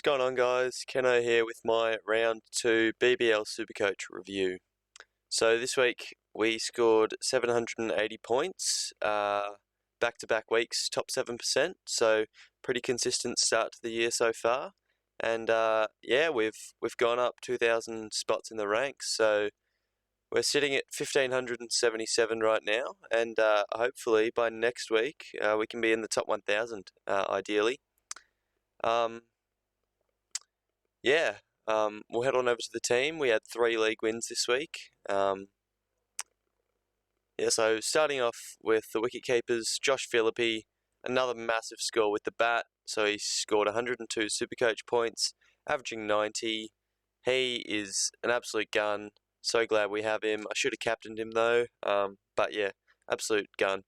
What's going on, guys? Keno here with my round 2 BBL Supercoach review. So this week we scored 780 points, back-to-back weeks, top 7%, so pretty consistent start to the year so far. And yeah, we've gone up 2,000 spots in the ranks, so we're sitting at 1,577 right now, and hopefully by next week we can be in the top 1,000, ideally. Yeah, we'll head on over to the team. We had 3 league wins this week. Yeah, so starting off with the wicket-keepers, Josh Philippe, another massive score with the bat. So he scored 102 Supercoach points, averaging 90. He is an absolute gun. So glad we have him. I should have captained him though, but yeah, absolute gun.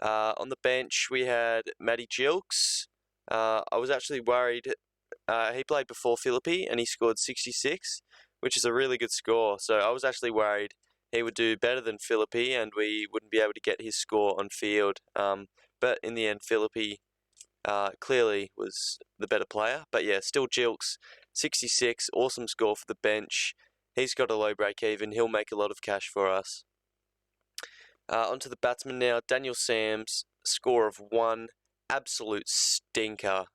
On the bench, we had Matty Gilkes. I was actually worried. He played before Philippe and he scored 66, which is a really good score. So I was actually worried he would do better than Philippe and we wouldn't be able to get his score on field. But in the end, Philippe clearly was the better player. But yeah, still Gilkes, 66, awesome score for the bench. He's got a low break even. He'll make a lot of cash for us. Onto the batsman now. Daniel Sams, score of 1, absolute stinker.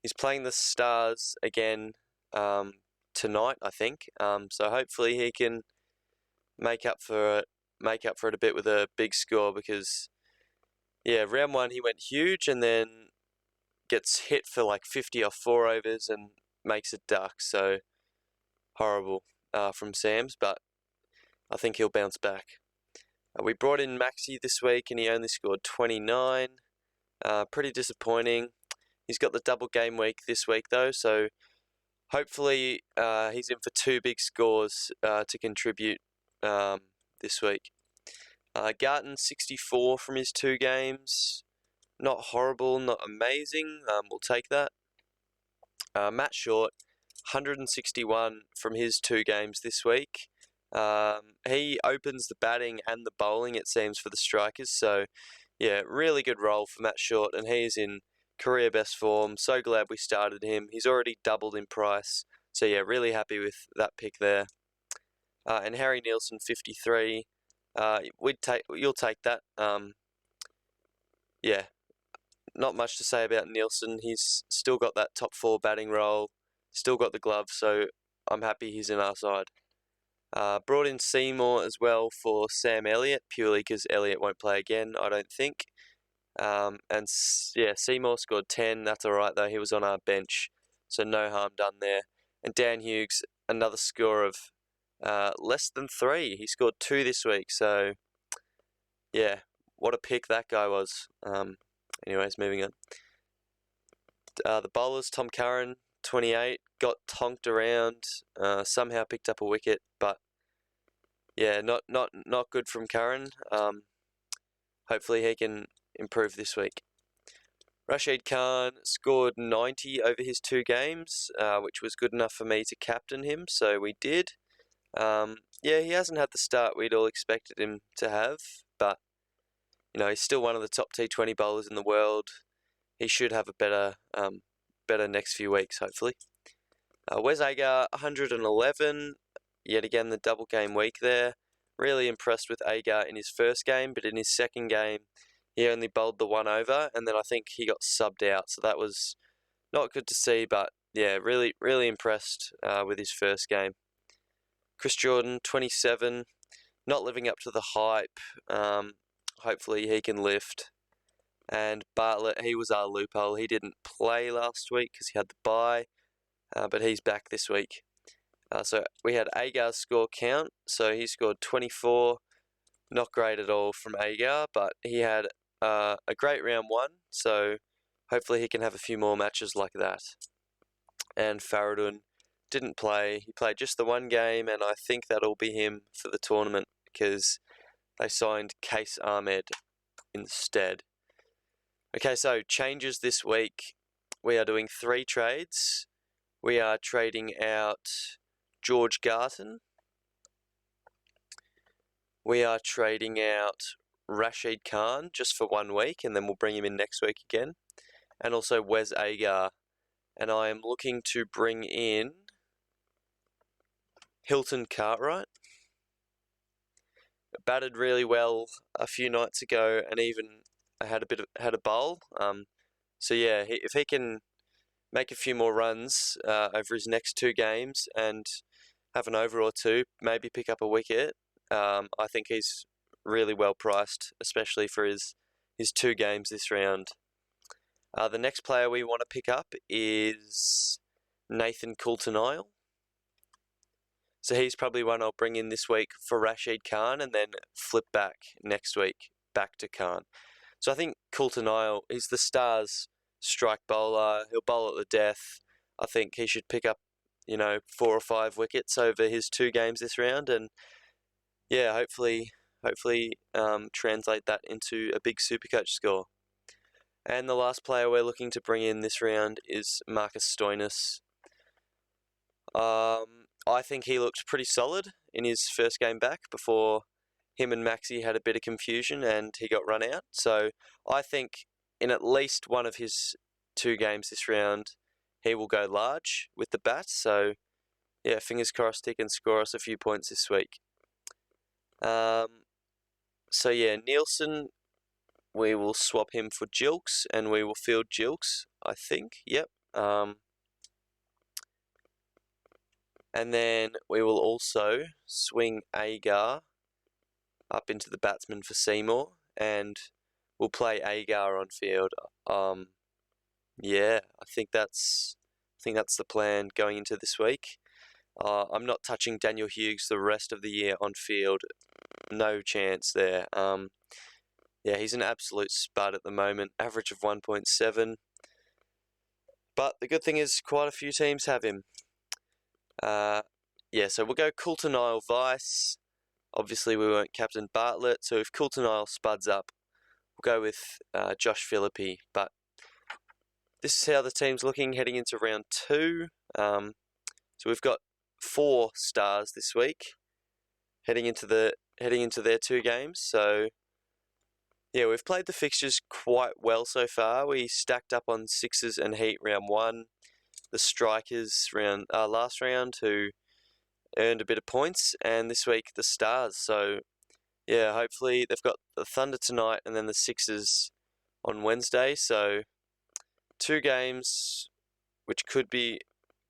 He's playing the Stars again tonight, I think. So hopefully he can make up for it a bit with a big score, because yeah, round 1 he went huge and then gets hit for like 50 off 4 overs and makes a duck. So horrible from Sams, but I think he'll bounce back. We brought in Maxi this week and he only scored 29. Pretty disappointing. He's got the double game week this week though, so hopefully he's in for 2 big scores to contribute this week. Garton, 64 from his 2 games. Not horrible, not amazing. We'll take that. Matt Short, 161 from his 2 games this week. He opens the batting and the bowling, it seems, for the Strikers. So yeah, really good role for Matt Short, and he's in career best form. So glad we started him. He's already doubled in price. So yeah, really happy with that pick there. And Harry Nielsen, 53. You'll take that. Yeah, not much to say about Nielsen. He's still got that top 4 batting role, still got the glove, so I'm happy he's in our side. Brought in Seymour as well for Sam Elliott, purely because Elliott won't play again, I don't think. And yeah, Seymour scored 10. That's alright though, he was on our bench, so no harm done there. And Dan Hughes, another score of less than 3. He scored 2 this week, so yeah, what a pick that guy was. Anyways, moving on. The bowlers, Tom Curran, 28, got tonked around, somehow picked up a wicket, but yeah, not good from Curran. Hopefully he can improve this week. Rashid Khan scored 90 over his 2 games, which was good enough for me to captain him, so we did. Yeah, he hasn't had the start we'd all expected him to have, but you know, he's still one of the top T20 bowlers in the world. He should have a better next few weeks, hopefully. Wes Agar, 111. Yet again, the double game week there. Really impressed with Agar in his first game, but in his second game, he only bowled the 1 over, and then I think he got subbed out. So that was not good to see, but yeah, really impressed with his first game. Chris Jordan, 27. Not living up to the hype. Hopefully he can lift. And Bartlett, he was our loophole. He didn't play last week because he had the bye, but he's back this week. So we had Agar's score count. So he scored 24. Not great at all from Agar, but he had a great round 1. So hopefully he can have a few more matches like that. And Faridun didn't play. He played just the 1 game, and I think that'll be him for the tournament because they signed Case Ahmed instead. Okay, so changes this week. We are doing 3 trades. We are trading out George Garton. We are trading out Rashid Khan just for 1 week, and then we'll bring him in next week again. And also Wes Agar and I am looking to bring in Hilton Cartwright. Batted really well a few nights ago, and even had a bowl. So yeah, if he can make a few more runs over his next 2 games and have an over or two, maybe pick up a wicket, I think he's really well priced, especially for his 2 games this round. The next player we want to pick up is Nathan Coulter-Nile. So he's probably one I'll bring in this week for Rashid Khan and then flip back next week back to Khan. So I think Coulter-Nile, he's the Stars strike bowler. He'll bowl at the death. I think he should pick up, 4 or 5 wickets over his 2 games this round, and yeah, hopefully translate that into a big Supercoach score. And the last player we're looking to bring in this round is Marcus Stoinis. I think he looked pretty solid in his first game back before him and Maxi had a bit of confusion and he got run out. So I think in at least one of his 2 games this round, he will go large with the bat. So yeah, fingers crossed he can score us a few points this week. So yeah, Nielsen, we will swap him for Gilkes and we will field Gilkes, I think. Yep. And then we will also swing Agar up into the batsman for Seymour, and we'll play Agar on field. Yeah, I think that's the plan going into this week. I'm not touching Daniel Hughes the rest of the year on field. No chance there. Yeah, he's an absolute spud at the moment. Average of 1.7. But the good thing is quite a few teams have him. Yeah, so we'll go Coulter-Nile Vice. Obviously, we won't captain Bartlett, so if Coulter-Nile spuds up, we'll go with Josh Philippe. But this is how the team's looking heading into round 2. So we've got 4 Stars this week heading into their 2 games. So yeah, we've played the fixtures quite well so far. We stacked up on Sixers and Heat round 1. The Strikers last round, who earned a bit of points, and this week the Stars. So yeah, hopefully they've got the Thunder tonight and then the Sixers on Wednesday. So 2 games which could be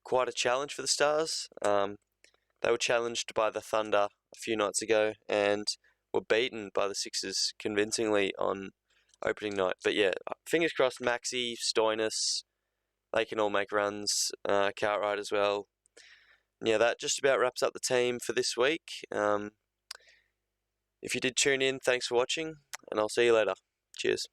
quite a challenge for the Stars. They were challenged by the Thunder a few nights ago and were beaten by the Sixers convincingly on opening night. But yeah, fingers crossed, Maxi, Stoinis, they can all make runs, Cartwright as well. Yeah, that just about wraps up the team for this week. If you did tune in, thanks for watching, and I'll see you later. Cheers.